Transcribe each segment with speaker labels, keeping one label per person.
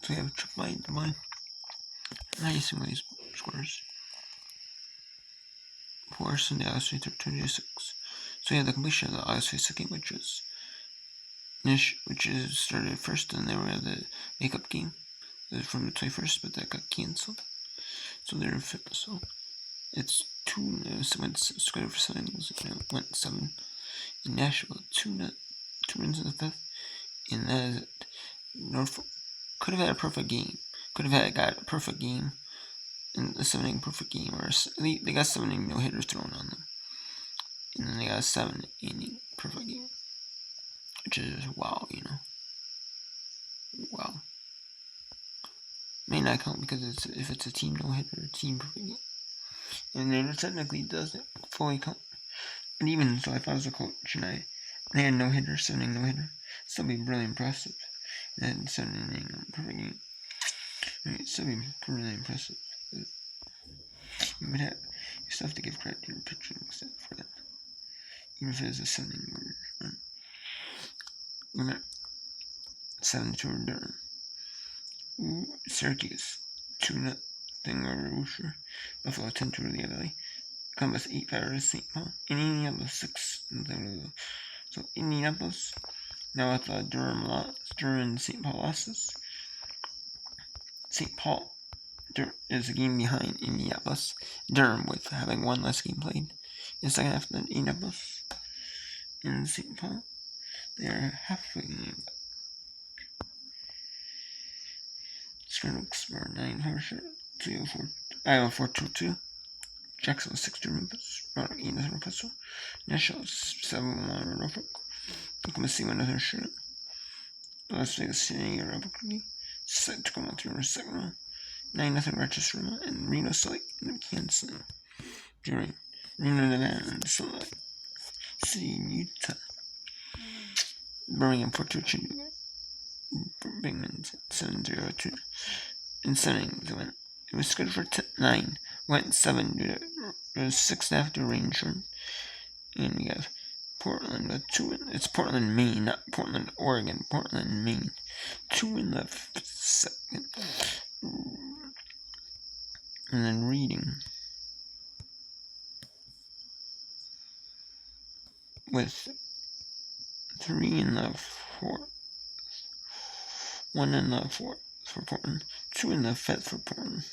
Speaker 1: So we have triple by divine. Nice in these scores. Force and the ISV 226. So we have the completion of the ISV second, which is Nish, which is started first, and then we have the makeup game. It was from the 21st, but that got cancelled. So they're fifth. So it's 2 square for settings. Went 7 in Nashville. 2 wins in the 5th. And that is it. Norfolk could have had a perfect game. Could have got a perfect game in the 7-inning perfect game, or they got 7-inning no hitters thrown on them, and then they got a 7-inning perfect game, which is wow, wow. May not count because if it's a team no hitter, team perfect game, and then it technically doesn't fully count. But even so, if I was a coach and they had no hitter, 7-inning no hitter, still be really impressive. And 7-inning perfect game, right? Still be really impressive. You would have still have to give credit to your pitching except for that. Even if it is a 7-inning order. Right? 7-2 Durham. Syracuse 2-0 over Worcester. Buffalo 10-2 the other way. Columbus 8-5 over St. Paul. And Indianapolis 6-0. So Indianapolis now with Durham and St. Paul losses. St. Paul is a game behind Indianapolis. Durham with having one less game played in the second half than Indianapolis. And St. Paul, they are halfway in. Strokes were 900, 304, Iowa 422, Jacksonville 6-2 Memphis, Roanoke 8-0 Castle, Nashville 7-1 Norfolk, Oklahoma City 1-0 Charlotte, Las Vegas City Albuquerque, Tacoma 3-1 Sacramento, 9-0 Rochester, and Reno Salt in Kansas, Reno, Nevada, and Salt Lake City, Utah, Birmingham 4-2 Chattanooga, Birmingham 7-0 in 7 innings. It was scheduled for 9, went 7 due to it was 6.5 due to rain short. And we have Portland with 2. It's Portland, Maine, not Portland, Oregon. Portland, Maine. 2 in the second. And then Reading with 3 in the 4th. 1 in the 4th for Portland. 2 in the 5th for Portland.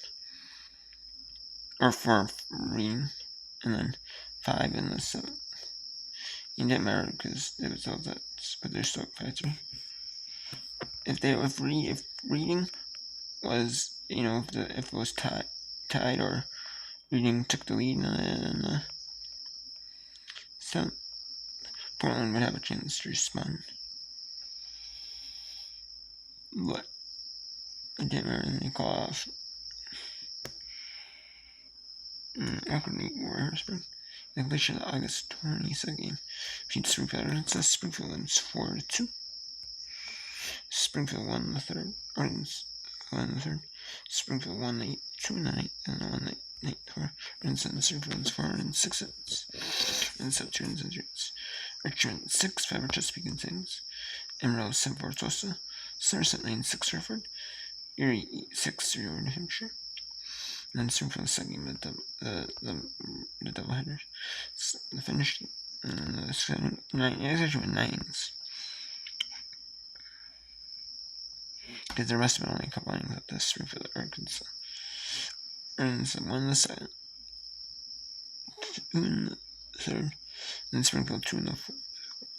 Speaker 1: Or for Reading. And then 5 in the 7th. It didn't matter because it was all that, but they're still at 5-3. If Reading was, if it was tied or Reading took the lead in the 7th, Portland would have a chance to respond. But it didn't matter, and they call off. Akron Harrisburg. The completion of the August 22nd game between Springfield and Arkansas. Springfield wins 4-2. Springfield won the third. Springfield won the 2 in the 9th and won the 9th for Arkansas. Springfield wins 4 in 6 hits. And 7 2 and 0. Richmond 6-5 Chesapeake and Things. Emerald 7-4 Tulsa. Somerset 9-6 Hereford. Erie 6-3 over New Hampshire. And then Springfield second game the doubleheaders. The finish and the 7 9. It's actually 9s. Because there must have been only a couple innings up to Springfield Arkansas. And so 1 in the 2nd, 2 in the 3rd, and then Springfield 2 in the 4th,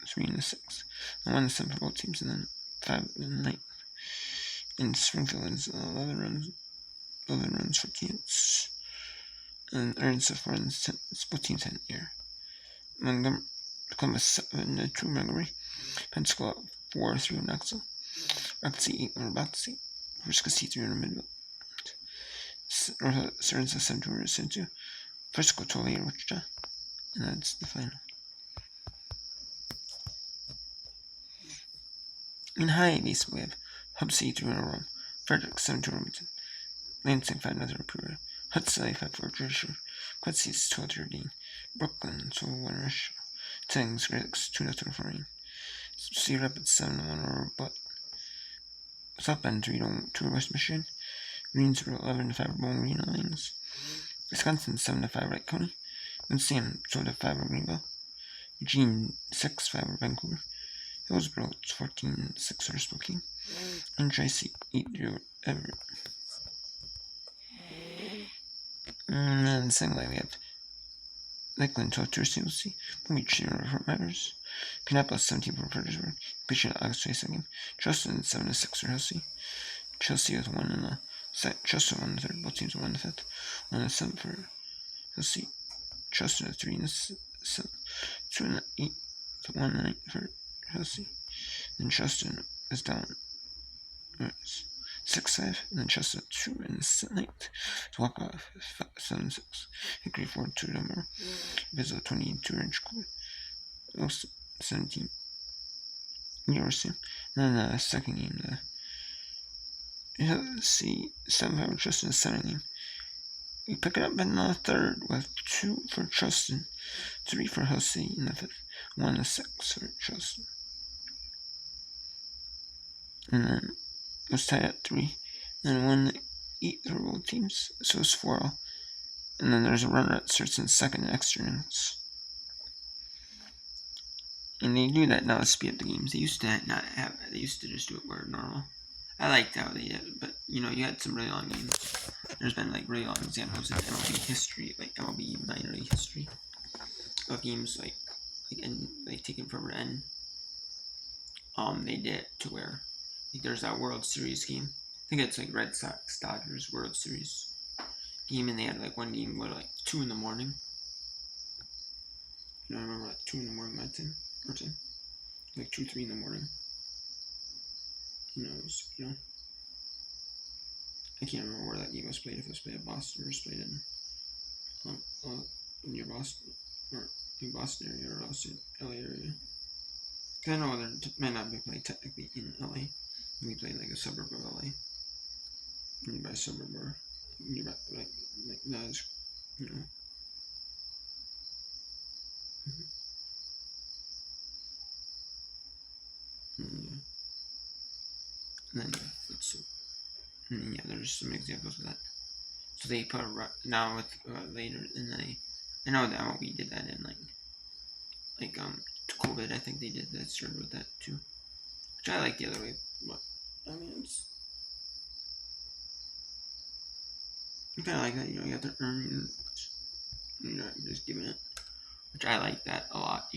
Speaker 1: 3 in the 6th, and 1 in the 7th for both teams, and then 5 in the 9th. And Springfield is 11 runs for Kansas, and Arkansas 4 runs, 10, both teams had an error. Montgomery, Columbus 7-2 Montgomery, Pensacola 4-3 over Knoxville, Rock City 8 over Boxy, Frisco City 3 over Midville, Arkansas 7-2 over Central, Frisco 12 over Wichita, and that's the final. In high base, we have Hub City 3 over Rome, Frederick 7-2 over Wilmington, Lansing 5-0 over Peoria, Hudson 5-4 Jersey, Quad Cities 12-0 Dean, Brooklyn 12-1 Rush, Tennessee Grix 2-0 over Rain, Cedar Rapids 7-1 over Butt, South Bend 3-2 West Michigan. Greensboro 11-5 Marina Lanes. Wisconsin 7-5 Wright County. Winston 12-5 Greenville. Eugene 6-5 Vancouver. Hillsboro 14-6 Spokane. And Tracy 8-0 Everett. And then secondly we have Lakeland 12-2 St. Lucie. Palm Beach 0 Fort Myers. Kannapolis 17 for Fredericksburg. Completion August 22nd game. Charleston 7-6 for Chelsea. Chelsea with 1 in the Chelsea 1 in the third. Both teams 1 in the fifth. 1 in the seventh for Chelsea. Chelsea 3 in the seventh. 2 in the eighth. 1 in the ninth for Chelsea. Then Chelsea is down 6-5. And then Chelsea 2 in the ninth. To walk off 7-6. Hickory 4-2 number. Visit 22-inch 17. University. And then the second game, let's see, 7-5 Trustin, the second game. We pick it up in the third with 2 for Trustin, 3 for Hussey in the fifth, 1 in the sixth for Trustin. And then it was tied at 3, and 1 in the 8th for both teams, so it's 4-all. And then there's a runner that starts in second in extra innings. And they do that now to speed up the games. They used to not have. They used to just do it where normal. I liked how they did it, but you had some really long games. There's been like really long examples in MLB history, like MLB minor league history, of games like taking forever to end. They did it to where there's that World Series game. I think it's like Red Sox Dodgers World Series game, and they had like one game where like 2 in the morning. I remember like 2 in the morning my time. Or 10. Like 2-3 in the morning. I can't remember where that game was played. If it was played at Boston or it was played in near Boston or in Boston area or else in LA area. Because I know they might not be played technically in LA. We played like a suburb of LA, nearby suburb or nearby like that. And then there's some examples of that. So they put now with later, and then I know that MLB did that in like COVID. I think they did that, started with that too, which I like the other way. But I mean, it's kind of like that. You have to earn. You're not just giving it, which I like that a lot.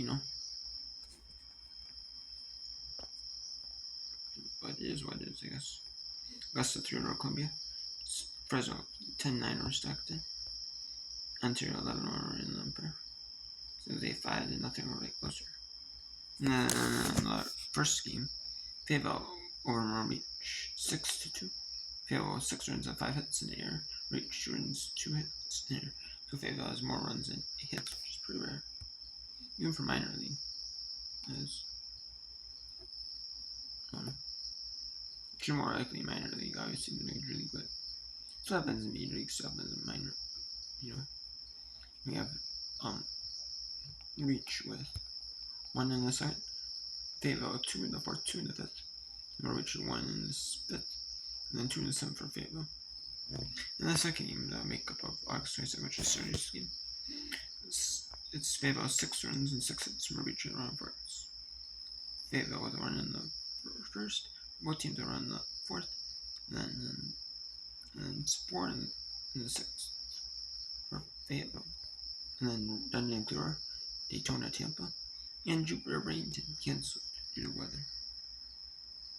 Speaker 1: But it is what it is, I guess. Augusta 3-0 Columbia. Fresno 10-9 Stockton. Ontario 11-1 in Lampere. So they 5-0 or right closer. And then the first game, Fayetteville over Myrtle Beach 6-2. Fayetteville 6 runs and 5 hits in the air. Beach runs 2 hits in the air. So Fayetteville has more runs than hits, which is pretty rare. Even for minor league. Which are more likely minor league, obviously, than major league, but stuff happens in major league, stuff happens in minor. We have Reach with 1 in the second, Fayetteville 2 in the fourth, 2 in the fifth, Reach 1 in the fifth, and then 2 in the seventh for Fayetteville. In the second game, the makeup of August 22nd, which is Saturday's game, it's Fayetteville 6 runs and 6 hits from Reach and run first. Fayetteville with a run in the first, both teams will run in the fourth, and then it's 4 in the sixth for Fayetteville. And then Dundee and Clear, Daytona, Tampa, and Jupiter, Bradenton canceled due to weather.